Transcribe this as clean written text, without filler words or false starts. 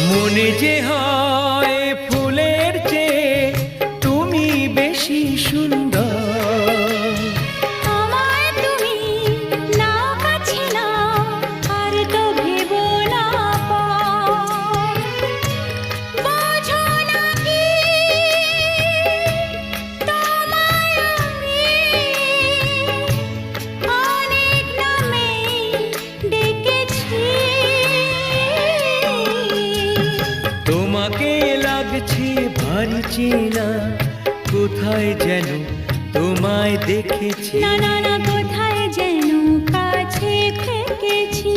মনে যে হয় ফুলের চেয়ে তুমি বেশি সুন্দর। আমায় তুমি নাও কাছে নাও, আর তো ভেবো না পর। বোঝো না কি তোমায় আমি অনেক নামে ডেকেছি। তোমাকে লাগছে ভারী চেনা, কোথায় যেন তোমায় দেখেছি। না না না, কোথায় যেন কাছে থেকেছি।